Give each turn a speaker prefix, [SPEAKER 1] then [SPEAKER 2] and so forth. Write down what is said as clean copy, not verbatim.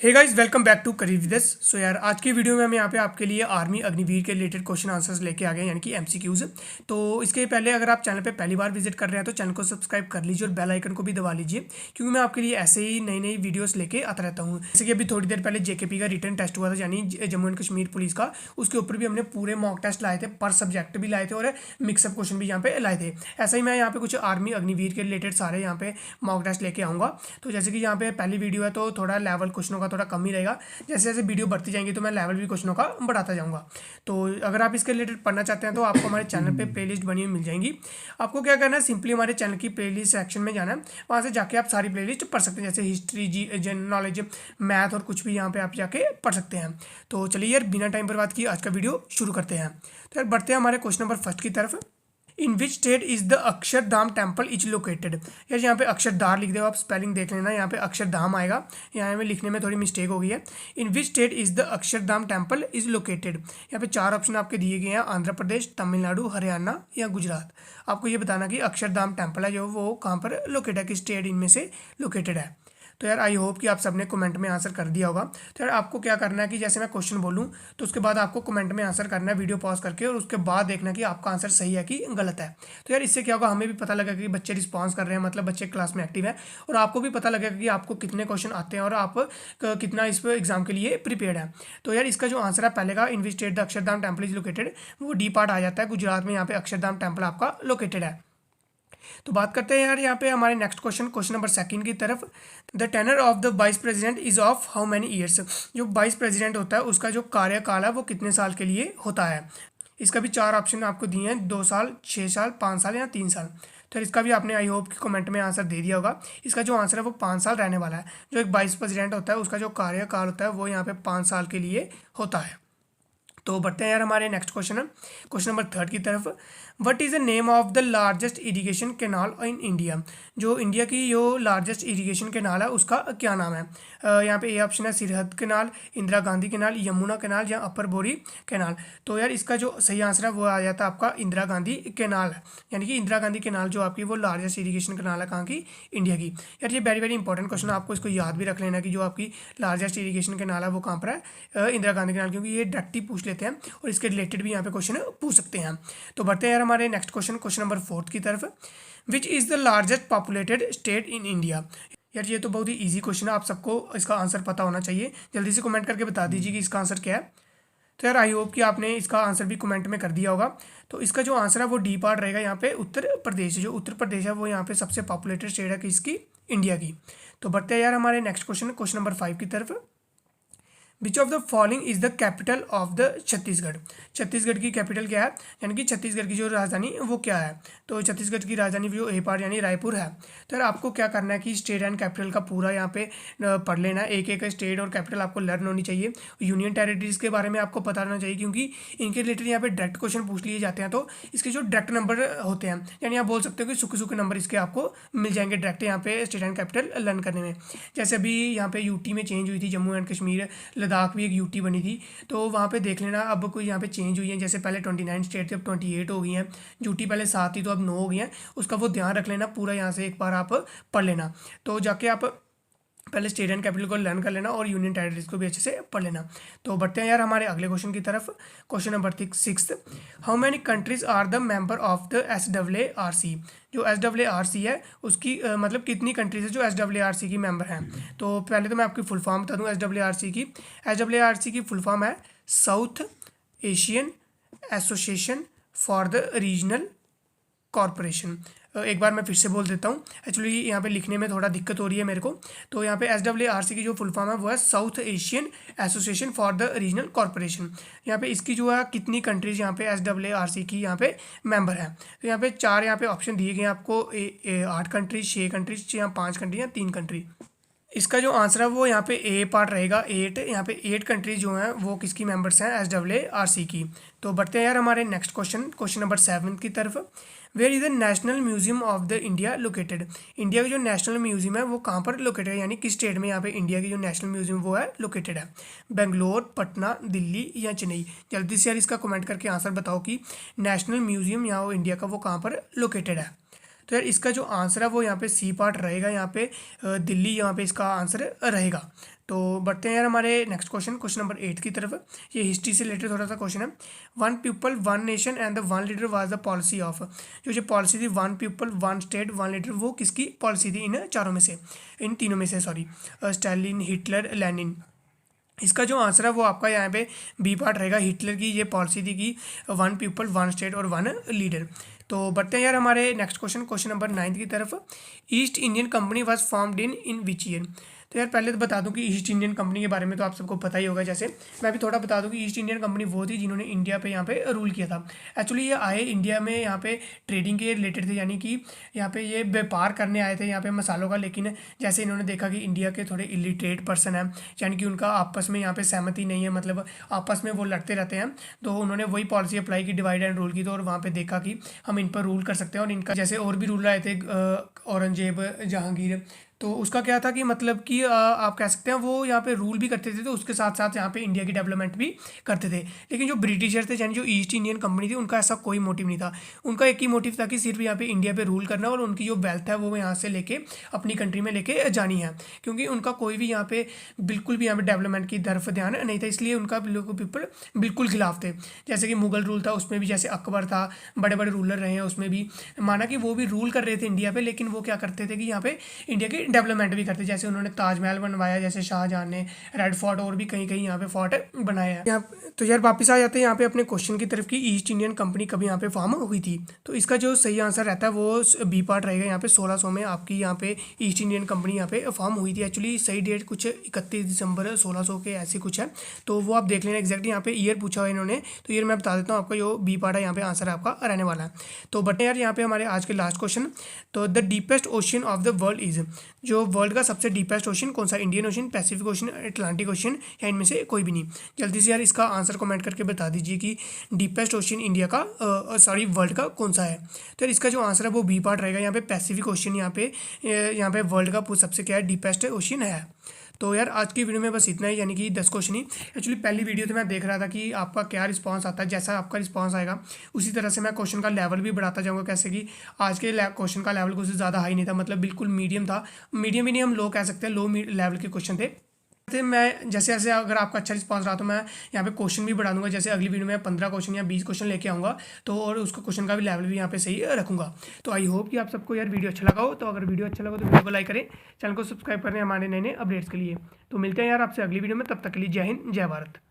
[SPEAKER 1] Hey guys, welcome back to career with us. So यार, आज की वीडियो में हम यहाँ पे आपके लिए आर्मी अग्निवीर के रिलेटेड क्वेश्चन आंसर्स लेके आ गए, यानी कि एमसीक्यूज। तो इसके पहले अगर आप चैनल पे पहली बार विजिट कर रहे हैं तो चैनल को सब्सक्राइब कर लीजिए और बेल आइकन को भी दबा लीजिए, क्योंकि मैं आपके लिए ऐसे ही नई नई वीडियोस लेके आता रहता हूँ। जैसे कि अभी थोड़ी देर पहले जेकेपी का रिटन टेस्ट हुआ था, यानी जम्मू एंड कश्मीर पुलिस का। उसके ऊपर भी हमने पूरे मॉक टेस्ट लाए थे, पर सब्जेक्ट भी लाए थे और मिक्सअप क्वेश्चन भी यहाँ पे लाए थे। ऐसा ही मैं यहाँ पे कुछ आर्मी अग्निवीर के रिलेटेड सारे यहाँ पे मॉक टेस्ट लेके आऊँगा। तो जैसे कि यहाँ पे पहली वीडियो है तो थोड़ा लेवल क्वेश्चनों का थोड़ा कम ही रहेगा। जैसे जैसे वीडियो बढ़ती जाएंगी तो मैं लेवल भी क्वेश्चनों का बढ़ाता जाऊंगा। तो अगर आप इसके रिलेटेड पढ़ना चाहते हैं तो आपको हमारे चैनल पे प्लेलिस्ट बनी हुई मिल जाएंगी। आपको क्या करना है, सिंपली हमारे चैनल की प्लेलिस्ट सेक्शन में जाना है, वहाँ से जाके आप सारी प्लेलिस्ट पढ़ सकते हैं, जैसे हिस्ट्री, जी जनरल नॉलेज, मैथ और कुछ भी यहाँ पे आप जाके पढ़ सकते हैं। तो चलिए यार, बिना टाइम बर्बाद किए आज का वीडियो शुरू करते हैं। तो यार बढ़ते हैं हमारे क्वेश्चन नंबर फर्स्ट की तरफ। In which state is the Akshardham temple is located. यार यहाँ पे अक्षरधाम लिख दो, आप स्पेलिंग देख लेना, यहाँ पे अक्षरधाम आएगा, यहाँ में लिखने में थोड़ी मिस्टेक हो गई है। In which state is the Akshardham temple is located. यहाँ पे चार ऑप्शन आपके दिए गए हैं, आंध्र प्रदेश, तमिलनाडु, हरियाणा या गुजरात। आपको ये बताना कि अक्षरधाम टेम्पल है जो वो कहाँ पर लोकेटेड है, किस स्टेट इनमें से लोकेटेड है। तो यार आई होप कि आप सबने कमेंट में आंसर कर दिया होगा। तो यार आपको क्या करना है कि जैसे मैं क्वेश्चन बोलूँ तो उसके बाद आपको कमेंट में आंसर करना है, वीडियो पॉज करके, और उसके बाद देखना कि आपका आंसर सही है कि गलत है। तो यार इससे क्या होगा, हमें भी पता लगेगा कि बच्चे रिस्पॉन्स कर रहे हैं, मतलब बच्चे क्लास में एक्टिव है, और आपको भी पता लगेगा कि आपको कितने क्वेश्चन आते हैं और आप कितना इस एग्जाम के लिए प्रिपेयर्ड है। तो यार इसका जो आंसर है पहले का, in which state the Akshardham temple is located, वो डी पार्ट आ जाता है, गुजरात में यहाँ पे अक्षरधाम टेम्पल आपका लोकेटेड है। तो बात करते हैं यार यहाँ पे हमारे नेक्स्ट क्वेश्चन नंबर सेकंड की तरफ। The tenure of the vice president is of how many years. जो वाइस प्रेसिडेंट होता है उसका जो कार्यकाल है वो कितने साल के लिए होता है। इसका भी चार ऑप्शन आपको दिए हैं, 2 साल, 6 साल, 5 साल या 3 साल। तो इसका भी आपने आई होप कि कमेंट में आंसर दे दिया होगा। इसका जो आंसर है वो 5 साल रहने वाला है। जो एक वाइस प्रेसिडेंट होता है उसका जो कार्यकाल होता है वो यहाँ पे 5 साल के लिए होता है। तो बढ़ते हैं यार हमारे नेक्स्ट क्वेश्चन नंबर थर्ड की तरफ। What is the name of the largest irrigation canal in India. जो इंडिया की जो लार्जेस्ट इरिगेशन कैनाल है उसका क्या नाम है। यहाँ पे ए ऑप्शन है Sirhind canal, Indira Gandhi canal, Yamuna canal या अपर बोरी कैनाल। तो यार इसका जो सही आंसर है वो आ जाता है आपका इंदिरा गांधी कैनाल, यानी कि इंदिरा गांधी कैनाल जो आपकी वो लार्जेस्ट इरिगेशन कैनाल है कहाँ की, इंडिया की। यार ये वेरी वेरी इंपॉर्टेंट क्वेश्चन है, आपको इसको याद भी रख लेना कि जो आपकी लार्जेस्ट इरिगेशन कैनाल है वो कहाँ पर है, इंदिरा गांधी कैनाल, क्योंकि ये डायरेक्ट ही पूछ लेते हैं और इसके रिलेटेड भी यहाँ पे क्वेश्चन पूछ सकते हैं। तो बढ़ते हैं यार हमारे नेक्स्ट क्वेश्चन नंबर फोर्थ की तरफ। Which is the largest populated state in India. यार ये तो बहुत ही इजी क्वेश्चन है, आप सबको इसका आंसर पता होना चाहिए। जल्दी से कमेंट करके बता दीजिए कि इसका आंसर क्या है। तो यार आई होप कि आपने इसका आंसर भी कमेंट में कर दिया होगा। तो इसका जो आंसर है वो डी पार्ट रहेगा, यहाँ पे उत्तर प्रदेश। जो उत्तर प्रदेश है वो यहाँ पे सबसे पॉपुलेटेड स्टेट है किसकी, इंडिया की। तो बढ़ते हैं यार हमारे नेक्स्ट क्वेश्चन नंबर 5 की तरफ। Which of the following is the capital of the Chhattisgarh. Chhattisgarh की कैपिटल क्या है, यानी कि छत्तीसगढ़ की जो राजधानी वो क्या है। तो छत्तीसगढ़ की राजधानी जो ए पार्ट यानी रायपुर है। तो यार आपको क्या करना है कि स्टेट एंड कैपिटल का पूरा यहाँ पे पढ़ लेना है, एक एक स्टेट और कैपिटल आपको लर्न होनी चाहिए। यूनियन टेरिटरीज के बारे में आपको पता होना चाहिए, क्योंकि इनके रिलेटेड यहाँ पे डायरेक्ट क्वेश्चन पूछ लिए जाते हैं। तो इसके जो डायरेक्ट नंबर होते हैं, यानी आप बोल सकते हो कि सूखे सूखे नंबर इसके आपको मिल जाएंगे डायरेक्ट यहाँ पे स्टेट एंड कैपिटल लर्न करने में। जैसे अभी यहाँ पे यूटी में चेंज हुई थी, जम्मू एंड कश्मीर, लद्दाख भी एक यूटी बनी थी। तो वहाँ पे देख लेना अब कोई यहाँ पे चेंज हुई है, जैसे पहले 29 स्टेट थे अब 28 हो गई हैं, यूटी पहले 7 थी तो अब 9 हो गई हैं। उसका वो ध्यान रख लेना, पूरा यहाँ से एक बार आप पढ़ लेना। तो जाके आप पहले स्टेट एंड कैपिटल को लर्न कर लेना और यूनियन टेरिटरीज को भी अच्छे से पढ़ लेना। तो बढ़ते हैं यार हमारे अगले क्वेश्चन की तरफ। Question number 6। How many countries are the member of the SAARC। जो SAARC है उसकी मतलब कितनी कंट्रीज है जो SAARC की मेंबर हैं। तो पहले तो मैं आपकी फुल फॉर्म बता दूँ SAARC की फुल फॉर्म है south Asian association for the regional corporation. एक बार मैं फिर से बोल देता हूँ, एक्चुअली यहाँ पे लिखने में थोड़ा दिक्कत हो रही है मेरे को। तो यहाँ पे SAARC की जो फुल फॉर्म है वो है south Asian association for the regional corporation. यहाँ पे इसकी जो है कितनी कंट्रीज यहाँ पे SAARC की यहाँ पे मेंबर है। तो यहाँ पे चार यहाँ पे ऑप्शन दिए गए हैं आपको, 8 कंट्रीज, 6 कंट्रीज या 5 कंट्री या 3 कंट्री। इसका जो आंसर है वो यहाँ पे ए पार्ट रहेगा 8। यहाँ पे 8 कंट्रीज जो हैं वो किसकी मेंबर्स हैं, SAARC की। तो बढ़ते हैं यार हमारे नेक्स्ट क्वेश्चन नंबर 7 की तरफ। Where is the national museum of the India located. India की जो नेशनल म्यूजियम है वो कहाँ पर लोकेटेड है, यानी किस स्टेट में यहाँ पे इंडिया की जो नेशनल म्यूजियम वो है लोकेटेड है। बेंगलोर, पटना, दिल्ली या चेन्नई। जल्दी से यार इसका कमेंट करके आंसर बताओ कि नेशनल म्यूजियम यहाँ वो इंडिया का वो कहाँ पर लोकेटेड है। तो यार इसका जो आंसर है वो यहाँ पे सी पार्ट रहेगा, यहाँ पे दिल्ली यहाँ पे इसका आंसर रहेगा। तो बढ़ते हैं यार हमारे नेक्स्ट क्वेश्चन नंबर 8 की तरफ। ये हिस्ट्री से रिलेटेड थोड़ा सा क्वेश्चन है। One people one nation and the one leader was the policy of, जो पॉलिसी थी one people one state one leader, वो किसकी पॉलिसी थी इन चारों में से, इन तीनों में से, सॉरी, स्टालिन, हिटलर, लेनिन। इसका जो आंसर है वो आपका यहाँ पे बी पार्ट रहेगा। हिटलर की ये पॉलिसी थी कि वन पीपल वन स्टेट और वन लीडर। तो बढ़ते हैं यार हमारे नेक्स्ट क्वेश्चन नंबर 9 की तरफ। East Indian company was formed in which year. तो यार पहले तो बता दूं कि ईस्ट इंडियन कंपनी के बारे में तो आप सबको पता ही होगा। जैसे मैं भी थोड़ा बता दूं कि ईस्ट इंडियन कंपनी वो थी जिन्होंने इंडिया पे यहाँ पे रूल किया था। एक्चुअली ये आए इंडिया में यहाँ पे ट्रेडिंग के रिलेटेड थे, यानी कि यहाँ पे ये व्यापार करने आए थे यहाँ पे मसालों का। लेकिन जैसे इन्होंने देखा कि इंडिया के थोड़े इलिटरेट पर्सन हैं, यानी कि उनका आपस में यहाँ पे सहमति नहीं है, मतलब आपस में वो लड़ते रहते हैं, तो उन्होंने वही पॉलिसी अप्लाई की, डिवाइड एंड रूल की। तो और वहाँ पे देखा कि हम इन पर रूल कर सकते हैं। और इनका जैसे और भी रूल आए थे, औरंगजेब, जहांगीर, तो उसका क्या था कि मतलब कि आप कह सकते हैं वो यहाँ पे रूल भी करते थे, तो उसके साथ साथ यहाँ पे इंडिया की डेवलपमेंट भी करते थे। लेकिन जो ब्रिटिशर थे, यानी जो ईस्ट इंडियन कंपनी थी, उनका ऐसा कोई मोटिव नहीं था। उनका एक ही मोटिव था कि सिर्फ यहाँ पे इंडिया पे रूल करना और उनकी जो वेल्थ है वो यहाँ से लेके अपनी कंट्री में लेके जानी है। क्योंकि उनका कोई भी यहाँ पे बिल्कुल भी यहाँ पे डेवलपमेंट की तरफ ध्यान नहीं था, इसलिए उनका पीपल बिल्कुल खिलाफ थे। जैसे कि मुगल रूल था, उसमें भी जैसे अकबर था, बड़े बड़े रूलर रहे हैं, उसमें भी माना कि वो भी रूल कर रहे थे इंडिया पे, लेकिन वो क्या करते थे कि यहाँ पे इंडिया की डेवलपमेंट भी करते। जैसे उन्होंने ताजमहल बनवाया, जैसे शाहजहां ने रेड फोर्ट, और भी कहीं कहीं यहाँ पे फोर्ट बनाया है यहाँ। तो यार वापस आ जाते हैं यहाँ पे अपने क्वेश्चन की तरफ की ईस्ट इंडियन कंपनी कभी यहाँ पे फॉर्म हुई थी। तो इसका जो सही आंसर रहता है वो बी पार्ट रहेगा। यहाँ पे 1600 में आपकी यहाँ पे ईस्ट इंडियन कंपनी यहाँ पे फॉर्म हुई थी। एक्चुअली सही डेट कुछ 31 दिसंबर 1600 के ऐसी कुछ है, तो वो आप देख लेना एग्जैक्टली। यहाँ पे ईयर पूछा हुआ इन्होंने, तो ईयर मैं बता देता हूँ आपका, जो बी पार्ट है यहाँ पे आंसर आपका रहने वाला है। तो बट यार यहाँ पे हमारे आज के लास्ट क्वेश्चन, तो the deepest ocean of the world is, जो वर्ल्ड का सबसे डीपेस्ट ओशन कौन सा, Indian ocean, Pacific ocean, Atlantic ocean, या इनमें से कोई भी नहीं। जल्दी से यार इसका आंसर कमेंट करके बता दीजिए कि डीपेस्ट ओशन इंडिया का सॉरी वर्ल्ड का कौन सा है। तो यार इसका जो आंसर है वो बी पार्ट रहेगा। यहाँ पे पैसिफिक ओशन यहाँ पे वर्ल्ड का सबसे क्या है, डीपेस्ट ओशन है। तो यार आज की वीडियो में बस इतना ही, यानी कि 10 क्वेश्चन ही। एक्चुअली पहली वीडियो तो मैं देख रहा था कि आपका क्या रिस्पांस आता है, जैसा आपका रिस्पांस आएगा उसी तरह से मैं क्वेश्चन का लेवल भी बढ़ाता जाऊंगा। कैसे कि आज के क्वेश्चन का लेवल कुछ ज़्यादा हाई नहीं था, मतलब बिल्कुल मीडियम था। मीडियम भी नहीं, हम लो कह सकते हैं, लो लेवल के क्वेश्चन थे। मैं जैसे जैसे अगर आपका अच्छा रिस्पांस रहा तो मैं यहाँ पे क्वेश्चन भी बढ़ा दूंगा। जैसे अगली वीडियो में 15 क्वेश्चन या 20 क्वेश्चन लेके आऊँगा, तो और उसका क्वेश्चन का भी लेवल भी यहाँ पे सही रखूँगा। तो आई होप कि आप सबको यार वीडियो अच्छा लगा हो। तो अगर वीडियो अच्छा लगा तो वीडियो को लाइक करें, चैनल को सब्सक्राइब करें हमारे नए नए अपडेट्स के लिए। तो मिलते हैं यार आपसे अगली वीडियो में, तब तक के लिए जय हिंद, जय भारत।